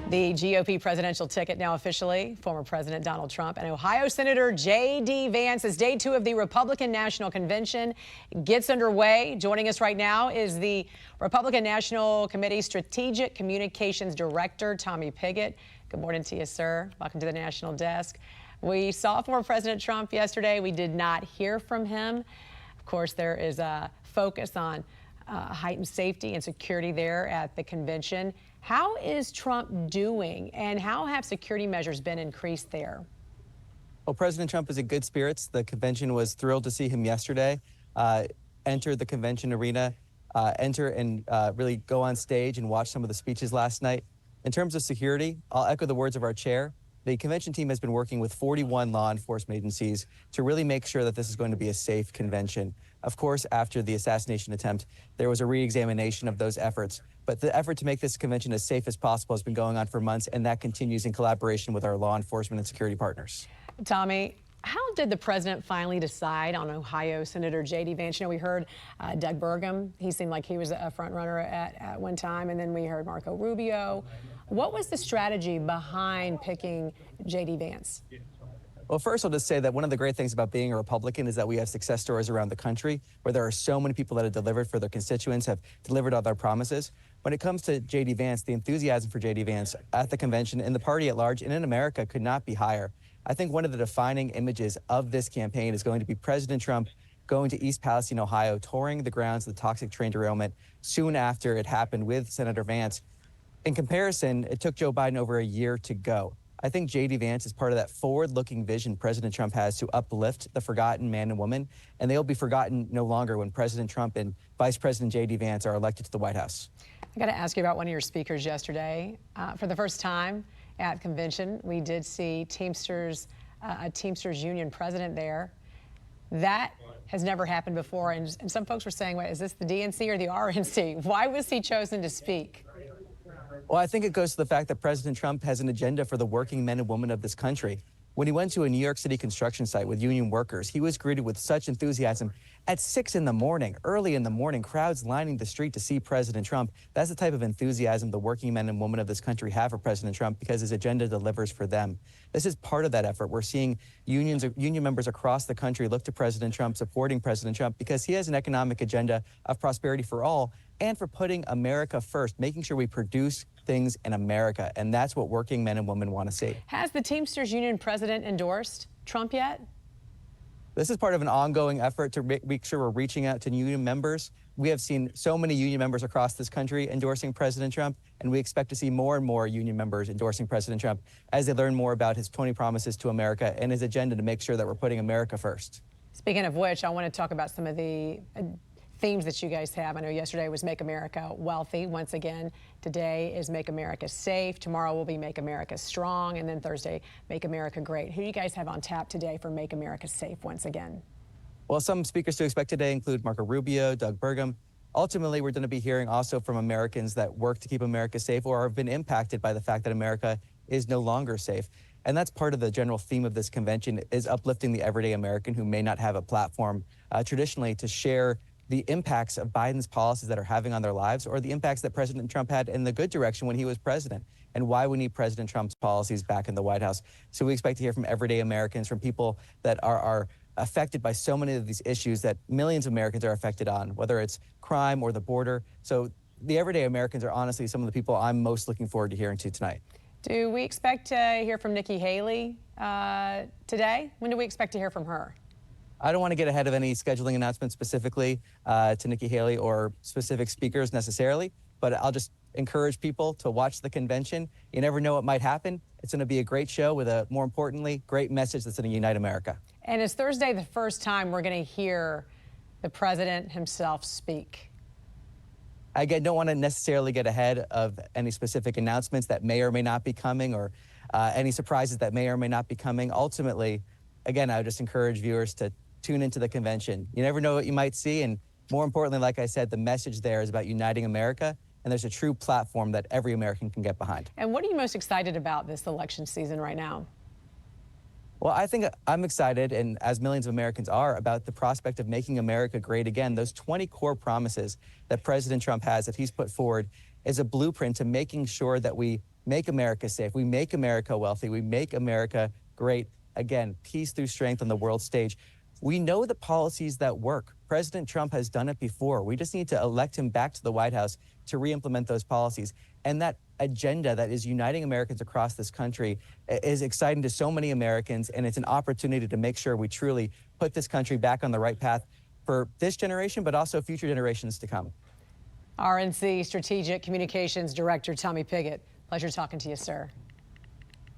The GOP presidential ticket now officially, former President Donald Trump and Ohio Senator JD Vance, as day 2 of the Republican National Convention gets underway. Joining us right now is the Republican National Committee Strategic Communications Director, Tommy Pigott. Good morning to you, sir. Welcome to the National Desk. We saw former President Trump yesterday. We did not hear from him. Of course, there is a focus on heightened safety and security there at the convention. How is Trump doing, and how have security measures been increased there? Well, President Trump is in good spirits. The convention was thrilled to see him yesterday enter the convention arena, enter and really go on stage and watch some of the speeches last night. In terms of security, I'll echo the words of our chair. The convention team has been working with 41 law enforcement agencies to really make sure that this is going to be a safe convention. Of course, after the assassination attempt, there was a re-examination of those efforts. But the effort to make this convention as safe as possible has been going on for months, and that continues in collaboration with our law enforcement and security partners. Tommy, how did the president finally decide on Ohio Senator JD Vance? You know, we heard Doug Burgum. He seemed like he was a front runner at one time, and then we heard Marco Rubio. What was the strategy behind picking JD Vance? Well, first, I'll just say that one of the great things about being a Republican is that we have success stories around the country where there are so many people that have delivered for their constituents, have delivered on their promises. When it comes to JD Vance, the enthusiasm for JD Vance at the convention and the party at large and in America could not be higher. I think one of the defining images of this campaign is going to be President Trump going to East Palestine, Ohio, touring the grounds of the toxic train derailment soon after it happened with Senator Vance. In comparison, it took Joe Biden over a year to go. I think JD Vance is part of that forward-looking vision President Trump has to uplift the forgotten man and woman, and they'll be forgotten no longer when President Trump and Vice President JD Vance are elected to the White House. I got to ask you about one of your speakers yesterday. For the first time at the convention, we did see Teamsters, a Teamsters union president there. That has never happened before, and some folks were saying, wait, is this the DNC or the RNC? Why was he chosen to speak? Well, I think it goes to the fact that President Trump has an agenda for the working men and women of this country. When he went to a New York City construction site with union workers, he was greeted with such enthusiasm. At 6 in the morning, early in the morning, crowds lining the street to see President Trump. That's the type of enthusiasm the working men and women of this country have for President Trump because his agenda delivers for them. This is part of that effort. We're seeing union members across the country look to President Trump, supporting President Trump because he has an economic agenda of prosperity for all and for putting America first, making sure we produce things in America. And that's what working men and women want to see. Has the Teamsters union president endorsed Trump yet? This is part of an ongoing effort to make sure we're reaching out to union members. We have seen so many union members across this country endorsing President Trump, and we expect to see more and more union members endorsing President Trump as they learn more about his 20 promises to America and his agenda to make sure that we're putting America first. Speaking of which, I want to talk about some of the themes that you guys have. I know yesterday was Make America Wealthy. Once again, today is Make America Safe. Tomorrow will be Make America Strong. And then Thursday, Make America Great. Who do you guys have on tap today for Make America Safe once again? Well, some speakers to expect today include Marco Rubio, Doug Burgum. Ultimately, we're going to be hearing also from Americans that work to keep America safe or have been impacted by the fact that America is no longer safe. And that's part of the general theme of this convention, is uplifting the everyday American who may not have a platform traditionally to share the impacts of Biden's policies that are having on their lives, or the impacts that President Trump had in the good direction when he was president, and why we need President Trump's policies back in the White House. So we expect to hear from everyday Americans, from people that are affected by so many of these issues that millions of Americans are affected on, whether it's crime or the border. So the everyday Americans are honestly some of the people I'm most looking forward to hearing to tonight. Do we expect to hear from Nikki Haley today? When do we expect to hear from her? I don't want to get ahead of any scheduling announcements specifically to Nikki Haley or specific speakers necessarily, but I'll just encourage people to watch the convention. You never know what might happen. It's going to be a great show with a, more importantly, great message that's going to unite America. And is Thursday the first time we're going to hear the president himself speak? I don't want to necessarily get ahead of any specific announcements that may or may not be coming, or any surprises that may or may not be coming. Ultimately, again, I would just encourage viewers to tune into the convention. You never know what you might see, and more importantly, like I said, the message there is about uniting America, and there's a true platform that every American can get behind. And what are you most excited about this election season right now? Well, I think I'm excited, and as millions of Americans are, about the prospect of making America great again. Those 20 core promises that President Trump has, that he's put forward, is a blueprint to making sure that we make America safe. We make America wealthy. We make America great. Again, peace through strength on the world stage. We know the policies that work. President Trump has done it before. We just need to elect him back to the White House to re-implement those policies. And that agenda that is uniting Americans across this country is exciting to so many Americans, and it's an opportunity to make sure we truly put this country back on the right path for this generation, but also future generations to come. RNC Strategic Communications Director Tommy Pigott, pleasure talking to you, sir.